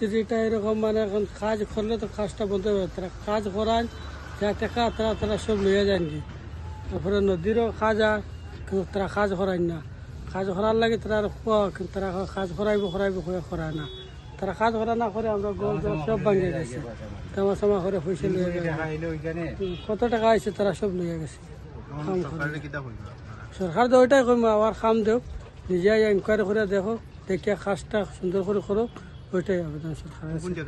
পরিস্থিতিটা এরকম, মানে এখন কাজ করলে তো কাজটা বন্ধ হবে, তারা কাজ করান যা টাকা তারা তারা সব লইয়া যান কি। তারপরে নদীরও কাজ আর কিন্তু তারা কাজ করায় না, কাজ করার লাগে তারা আর কিন্তু তারা কাজ করাইব হয়ে করায় না, তারা কাজ করা না করে আমরা গোল সব ভাঙিয়ে গেছে, তামা সামা করে পয়সা লইয়া গেছে, কত টাকা আছে তারা সব লইয়া গেছে। কাম করে সরকার তো ওইটাই কম আবার কাম দেও, নিজে ইনকোয়ারি করে দেখো, দেখিয়া কাজটা সুন্দর করে করো, ওইটাই আবেদন সরকার।